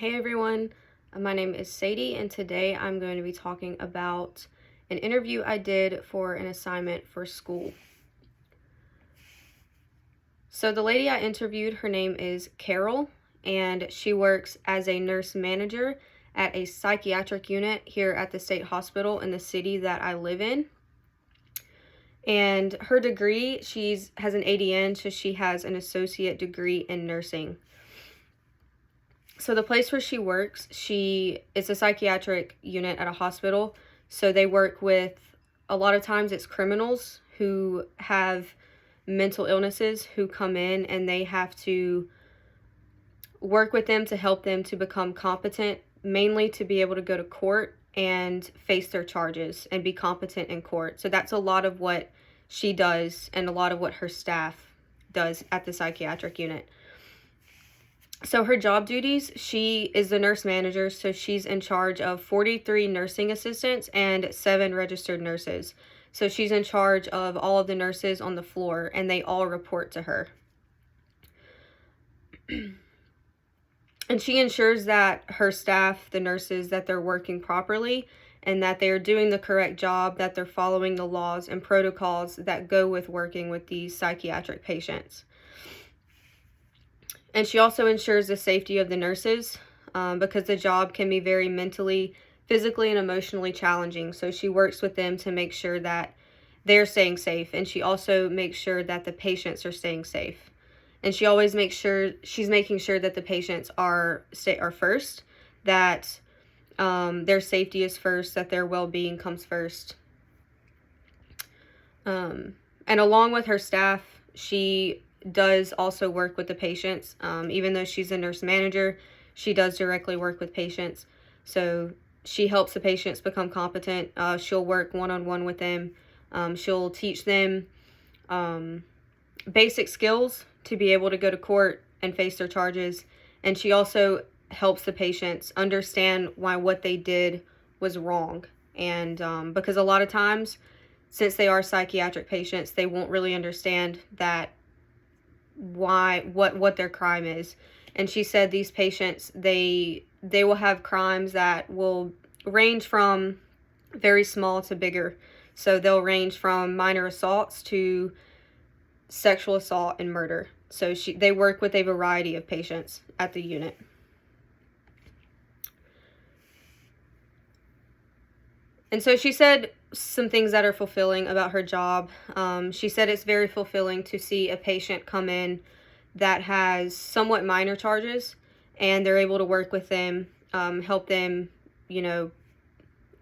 Hey everyone, my name is Sadie, and today I'm going to be talking about an interview I did for an assignment for school. So the lady I interviewed, her name is Carol, and she works as a nurse manager at a psychiatric unit here at the state hospital in the city that I live in. And her degree, has an ADN, so she has an associate degree in nursing. So the place where she works, it's a psychiatric unit at a hospital. So they work with, a lot of times it's criminals who have mental illnesses who come in, and they have to work with them to help them to become competent, mainly to be able to go to court and face their charges and be competent in court. So that's a lot of what she does and a lot of what her staff does at the psychiatric unit. So her job duties, she is the nurse manager, so she's in charge of 43 nursing assistants and 7 registered nurses. So she's in charge of all of the nurses on the floor, and they all report to her. And she ensures that her staff, the nurses, that they're working properly and that they are doing the correct job, that they're following the laws and protocols that go with working with these psychiatric patients. And she also ensures the safety of the nurses because the job can be very mentally, physically, and emotionally challenging. So she works with them to make sure that they're staying safe. And she also makes sure that the patients are staying safe. And she always makes sure, she's making sure that the patients are first, that their safety is first, that their well-being comes first. And along with her staff, she does also work with the patients. Even though she's a nurse manager, she does directly work with patients. So she helps the patients become competent. She'll work one-on-one with them. She'll teach them basic skills to be able to go to court and face their charges. And she also helps the patients understand why what they did was wrong. And because a lot of times, since they are psychiatric patients, they won't really understand that what their crime is. And she said these patients, they will have crimes that will range from very small to bigger. So they'll range from minor assaults to sexual assault and murder. So they work with a variety of patients at the unit. And so she said some things that are fulfilling about her job. She said it's very fulfilling to see a patient come in that has somewhat minor charges, and they're able to work with them, help them,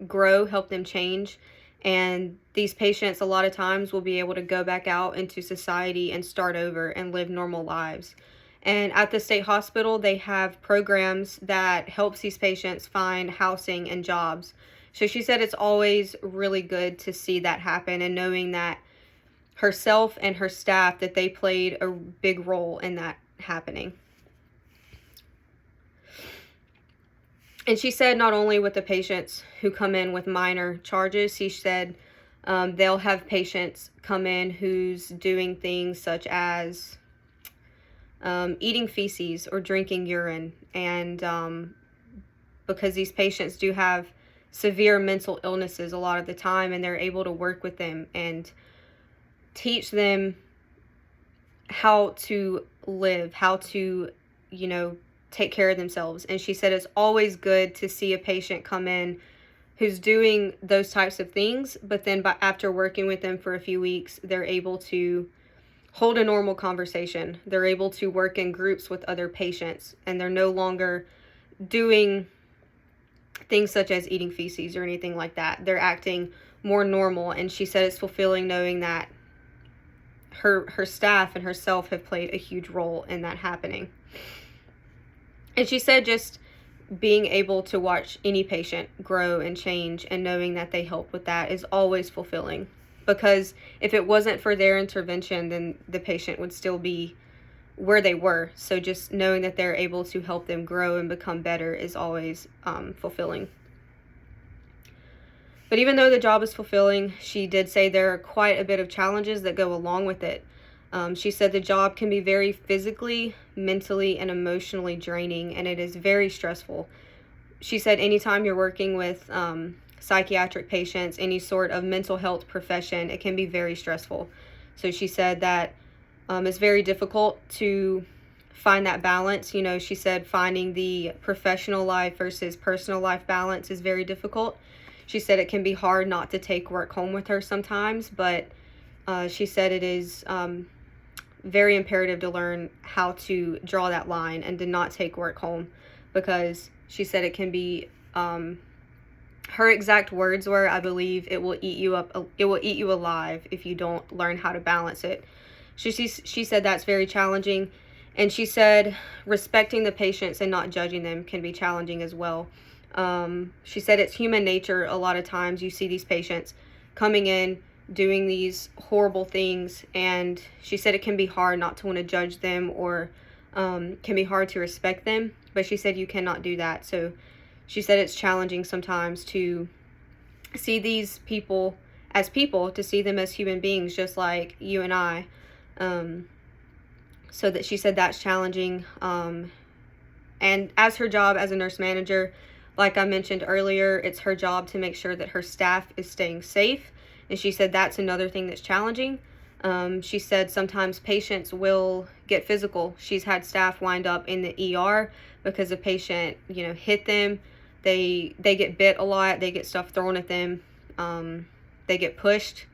grow, help them change. And these patients, a lot of times, will be able to go back out into society and start over and live normal lives. And at the state hospital, they have programs that helps these patients find housing and jobs. So she said it's always really good to see that happen, and knowing that herself and her staff, that they played a big role in that happening. And she said not only with the patients who come in with minor charges, she said they'll have patients come in who's doing things such as eating feces or drinking urine. And because these patients do have severe mental illnesses a lot of the time, and they're able to work with them and teach them how to live, how to, take care of themselves. And she said it's always good to see a patient come in who's doing those types of things, but then after working with them for a few weeks, they're able to hold a normal conversation. They're able to work in groups with other patients, and they're no longer doing things such as eating feces or anything like that. They're acting more normal. And she said it's fulfilling knowing that her staff and herself have played a huge role in that happening. And she said just being able to watch any patient grow and change and knowing that they help with that is always fulfilling. Because if it wasn't for their intervention, then the patient would still be where they were. So just knowing that they're able to help them grow and become better is always fulfilling. But even though the job is fulfilling, she did say there are quite a bit of challenges that go along with it. She said the job can be very physically, mentally, and emotionally draining, and it is very stressful. She said anytime you're working with psychiatric patients, any sort of mental health profession, it can be very stressful. So she said that it's very difficult to find that balance. You know, she said finding the professional life versus personal life balance is very difficult. She said it can be hard not to take work home with her sometimes, but she said it is very imperative to learn how to draw that line and to not take work home, because she said it can be, her exact words were, I believe, it will eat you alive if you don't learn how to balance it. She said that's very challenging, and she said respecting the patients and not judging them can be challenging as well. She said it's human nature. A lot of times you see these patients coming in doing these horrible things, and she said it can be hard not to want to judge them, or can be hard to respect them, but she said you cannot do that. So she said it's challenging sometimes to see these people as people, to see them as human beings just like you and I. So that she said that's challenging. And as her job as a nurse manager, like I mentioned earlier, it's her job to make sure that her staff is staying safe. And she said that's another thing that's challenging. She said sometimes patients will get physical. She's had staff wind up in the ER because a patient, you know, hit them. They get bit a lot. They get stuff thrown at them. They get pushed.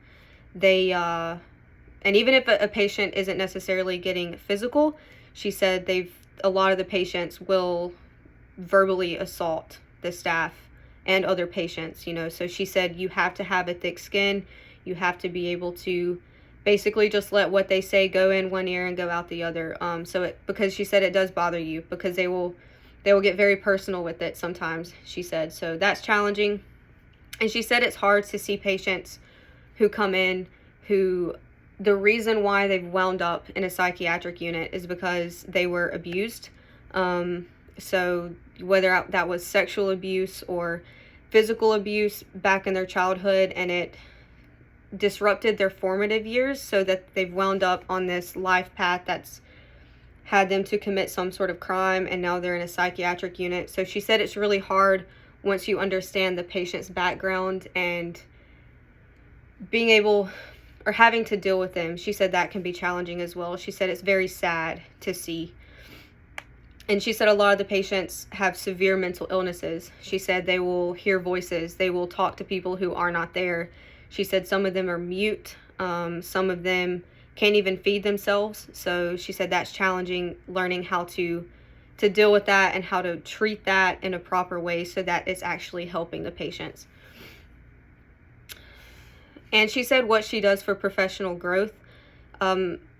And even if a patient isn't necessarily getting physical, she said a lot of the patients will verbally assault the staff and other patients, you know. So she said you have to have a thick skin. You have to be able to basically just let what they say go in one ear and go out the other. Because she said it does bother you, because they will get very personal with it sometimes, she said. So that's challenging. And she said it's hard to see patients who come in who the reason why they've wound up in a psychiatric unit is because they were abused. So whether that was sexual abuse or physical abuse back in their childhood, and it disrupted their formative years, so that they've wound up on this life path that's had them to commit some sort of crime, and now they're in a psychiatric unit. So she said it's really hard once you understand the patient's background and being able or having to deal with them. She said that can be challenging as well. She said it's very sad to see. And she said a lot of the patients have severe mental illnesses. She said they will hear voices. They will talk to people who are not there. She said some of them are mute. Some of them can't even feed themselves. So she said that's challenging, learning how to deal with that and how to treat that in a proper way so that it's actually helping the patients. And she said what she does for professional growth.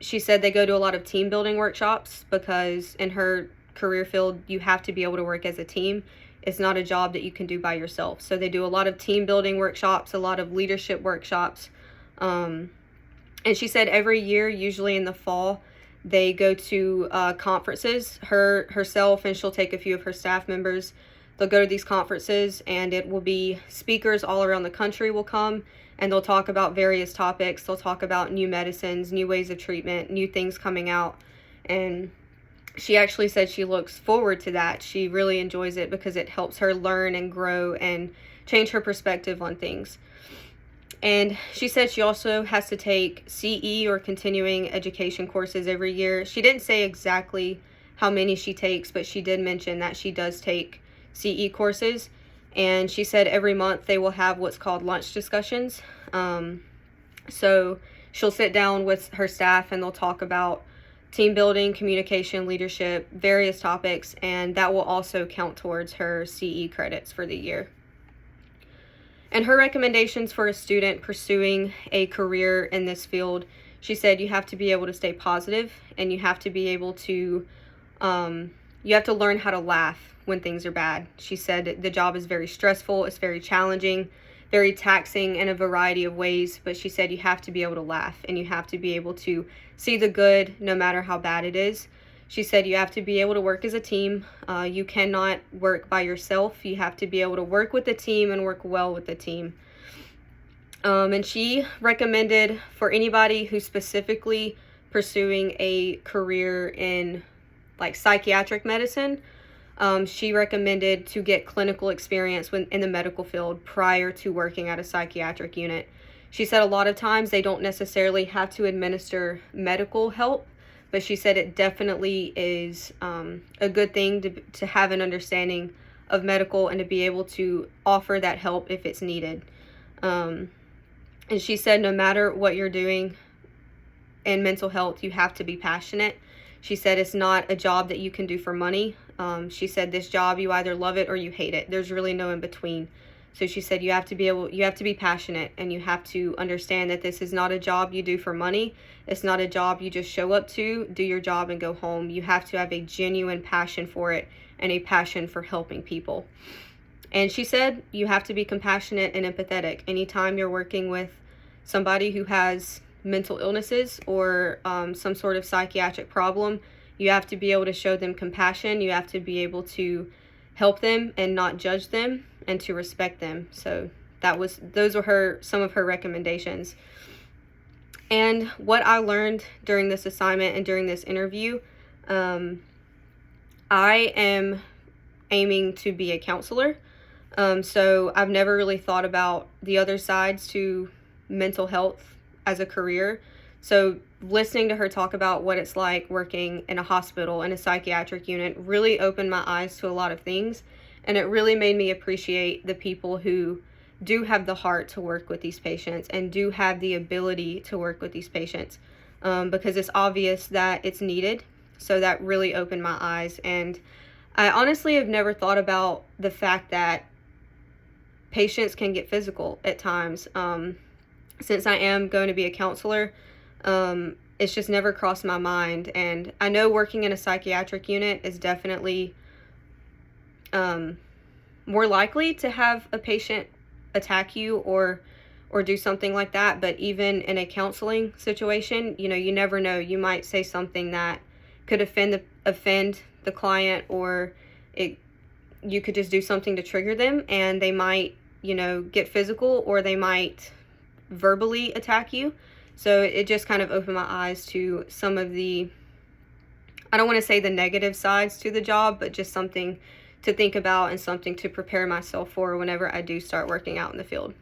She said they go to a lot of team building workshops, because in her career field, you have to be able to work as a team. It's not a job that you can do by yourself. So they do a lot of team building workshops, a lot of leadership workshops. And she said every year, usually in the fall, they go to conferences, herself, and she'll take a few of her staff members. They'll go to these conferences, and it will be speakers all around the country will come, and they'll talk about various topics. They'll talk about new medicines, new ways of treatment, new things coming out. And she actually said she looks forward to that. She really enjoys it because it helps her learn and grow and change her perspective on things. And she said she also has to take CE, or continuing education, courses every year. She didn't say exactly how many she takes, but she did mention that she does take CE courses. And she said every month they will have what's called lunch discussions. So she'll sit down with her staff and they'll talk about team building, communication, leadership, various topics, and that will also count towards her CE credits for the year. And her recommendations for a student pursuing a career in this field, she said you have to be able to stay positive, and you have to be able to, you have to learn how to laugh when things are bad. She said the job is very stressful, it's very challenging, very taxing in a variety of ways, but she said you have to be able to laugh, and you have to be able to see the good no matter how bad it is. She said you have to be able to work as a team. You cannot work by yourself. You have to be able to work with the team and work well with the team. And she recommended for anybody who specifically pursuing a career in like psychiatric medicine, she recommended to get clinical experience in the medical field prior to working at a psychiatric unit. She said a lot of times they don't necessarily have to administer medical help, but she said it definitely is a good thing to have an understanding of medical and to be able to offer that help if it's needed. And she said no matter what you're doing in mental health, you have to be passionate. She said it's not a job that you can do for money. She said this job, you either love it or you hate it. There's really no in between. So she said you have to be passionate, and you have to understand that this is not a job you do for money. It's not a job you just show up to, do your job, and go home. You have to have a genuine passion for it and a passion for helping people. And she said you have to be compassionate and empathetic. Anytime you're working with somebody who has mental illnesses or some sort of psychiatric problem, you have to be able to show them compassion. You have to be able to help them and not judge them, and to respect them. So those were some of her recommendations. And what I learned during this assignment and during this interview, I am aiming to be a counselor. So I've never really thought about the other sides to mental health as a career. So listening to her talk about what it's like working in a hospital in a psychiatric unit really opened my eyes to a lot of things. And it really made me appreciate the people who do have the heart to work with these patients and do have the ability to work with these patients, because it's obvious that it's needed. So that really opened my eyes. And I honestly have never thought about the fact that patients can get physical at times. Since I am going to be a counselor, it's just never crossed my mind. And I know working in a psychiatric unit is definitely more likely to have a patient attack you or do something like that. But even in a counseling situation, you never know. You might say something that could offend the client, or you could just do something to trigger them, and they might, get physical, or they might verbally attack you. So it just kind of opened my eyes to some of the, I don't want to say the negative sides to the job, but just something to think about and something to prepare myself for whenever I do start working out in the field.